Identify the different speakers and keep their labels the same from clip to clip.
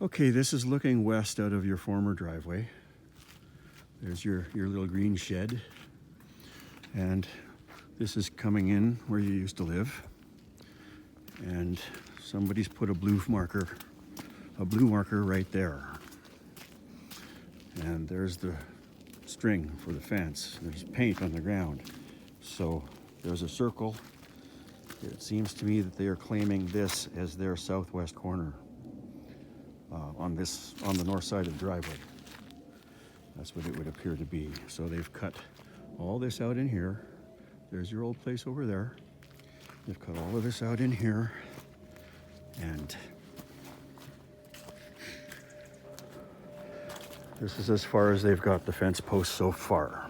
Speaker 1: Okay, this is looking west out of your former driveway. There's your little green shed. And this is coming in where you used to live. And somebody's put a blue marker right there. And there's the string for the fence. There's paint on the ground. So there's a circle. It seems to me that they are claiming this as their southwest corner on the north side of the driveway. That's what it would appear to be. So they've cut all this out in here. There's your old place over there. They've cut all of this out in here. And this is as far as they've got the fence posts so far.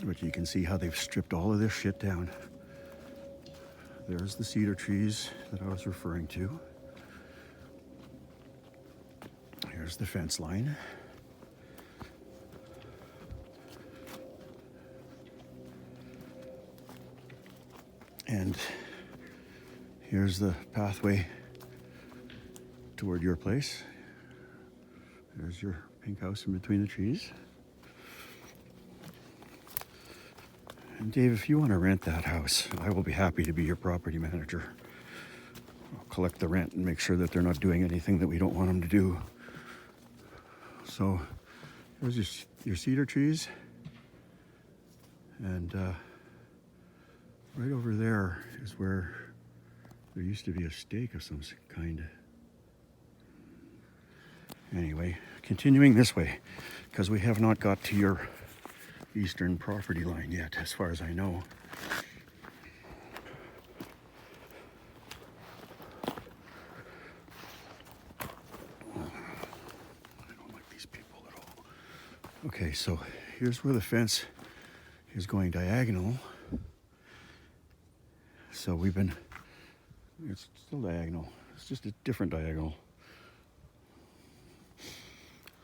Speaker 1: But you can see how they've stripped all of this shit down. There's the cedar trees that I was referring to. Here's the fence line. And here's the pathway toward your place. There's your pink house in between the trees. And Dave, if you want to rent that house, I will be happy to be your property manager. I'll collect the rent and make sure that they're not doing anything that we don't want them to do. So there's your cedar trees. And right over there is where there used to be a stake of some kind. Anyway, continuing this way, because we have not got to your eastern property line yet, as far as I know. I don't like these people at all. Okay, so here's where the fence is going diagonal. So it's still diagonal. It's just a different diagonal.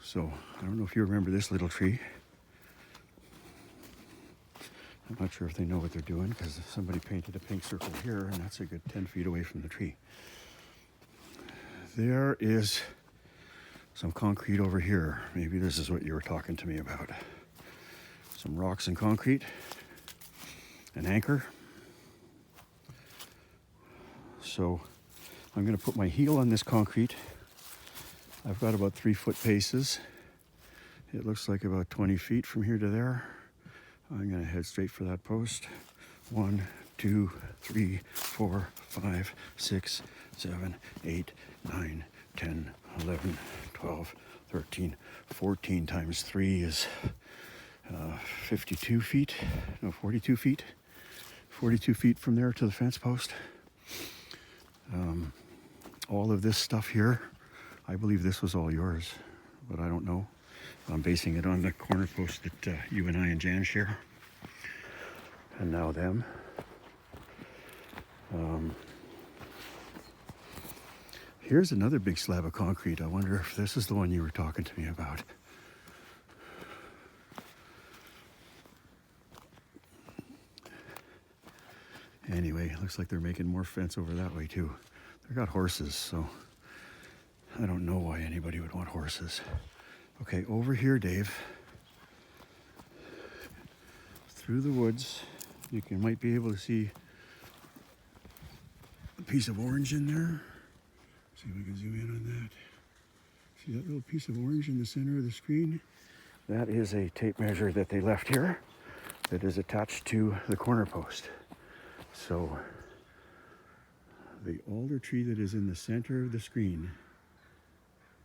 Speaker 1: So I don't know if you remember this little tree. I'm not sure if they know what they're doing because somebody painted a pink circle here and that's a good 10 feet away from the tree. There is some concrete over here. Maybe this is what you were talking to me about. Some rocks and concrete, an anchor. So I'm going to put my heel on this concrete. I've got about 3 foot paces. It looks like about 20 feet from here to there. I'm going to head straight for that post. 1, 2, 3, 4, 5, 6, 7, 8, 9, 10, 11, 12, 13, 14 times 3 is 52 feet. No, 42 feet. 42 feet from there to the fence post. All of this stuff here, I believe this was all yours, but I don't know. I'm basing it on the corner post that you and I and Jan share. And now them. Here's another big slab of concrete. I wonder if this is the one you were talking to me about. Anyway, it looks like they're making more fence over that way too. They've got horses, so I don't know why anybody would want horses. Okay, over here, Dave, through the woods, might be able to see a piece of orange in there. See if we can zoom in on that. See that little piece of orange in the center of the screen? That is a tape measure that they left here that is attached to the corner post. So the alder tree that is in the center of the screen,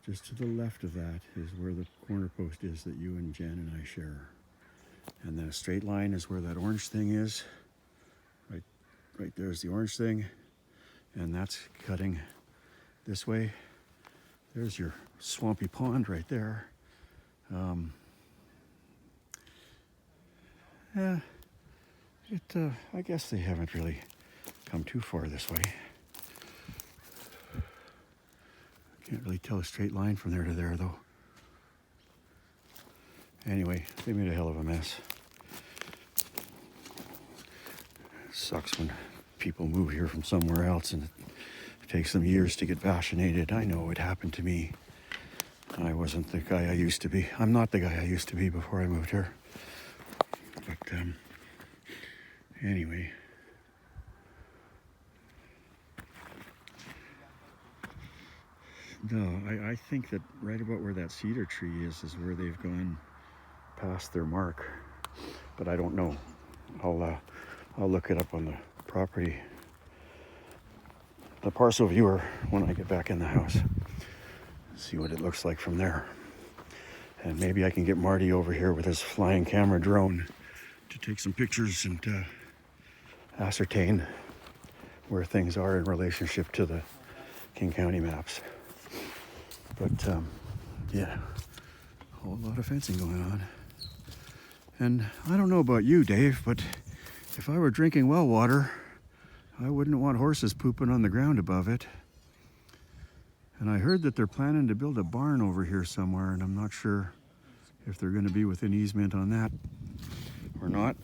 Speaker 1: just to the left of that is where the corner post is that you and Jen and I share. And then a straight line is where that orange thing is. Right there's the orange thing. And that's cutting this way. There's your swampy pond right there. I guess they haven't really come too far this way. Can't really tell a straight line from there to there though. Anyway, they made a hell of a mess. It sucks when people move here from somewhere else and it takes them years to get vaccinated. I know it happened to me. I wasn't the guy I used to be. I'm not the guy I used to be before I moved here. But anyway. No, I think that right about where that cedar tree is where they've gone past their mark. But I don't know. I'll look it up on the property, the parcel viewer, when I get back in the house. See what it looks like from there. And maybe I can get Marty over here with his flying camera drone to take some pictures and ascertain where things are in relationship to the King County maps. But yeah, a whole lot of fencing going on. And I don't know about you, Dave, but if I were drinking well water, I wouldn't want horses pooping on the ground above it. And I heard that they're planning to build a barn over here somewhere, and I'm not sure if they're going to be within easement on that or not.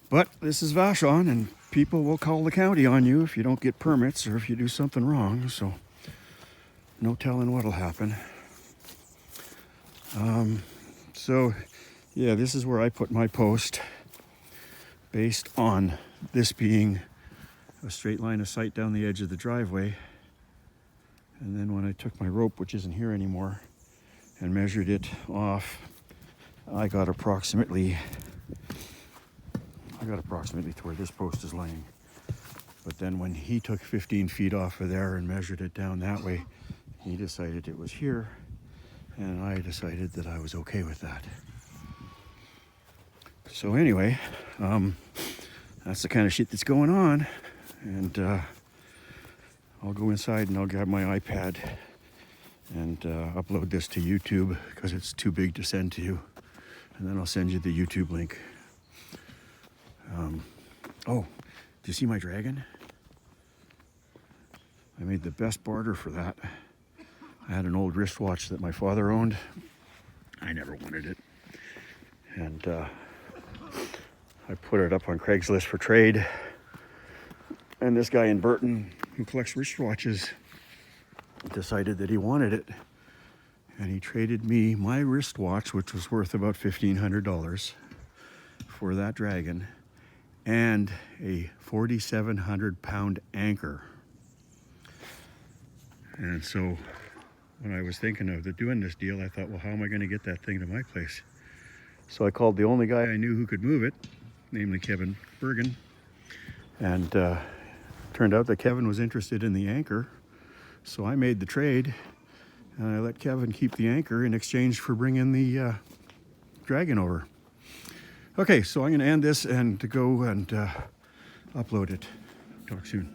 Speaker 1: But this is Vashon, and people will call the county on you if you don't get permits or if you do something wrong, so no telling what'll happen. So yeah, this is where I put my post based on this being a straight line of sight down the edge of the driveway. And then when I took my rope, which isn't here anymore, and measured it off, I got approximately to where this post is laying. But then when he took 15 feet off of there and measured it down that way, he decided it was here, and I decided that I was okay with that. So anyway, that's the kind of shit that's going on, and I'll go inside and I'll grab my iPad and upload this to YouTube because it's too big to send to you, and then I'll send you the YouTube link. Oh, do you see my dragon? I made the best barter for that. I had an old wristwatch that my father owned. I never wanted it. And I put it up on Craigslist for trade. And this guy in Burton who collects wristwatches decided that he wanted it. And he traded me my wristwatch, which was worth about $1,500, for that dragon, and a 4,700 pound anchor. And so when I was thinking of doing this deal, I thought, well, how am I going to get that thing to my place? So I called the only guy I knew who could move it, namely Kevin Bergen. And turned out that Kevin was interested in the anchor. So I made the trade, and I let Kevin keep the anchor in exchange for bringing the dragon over. Okay, so I'm going to end this and to go and upload it. Talk soon.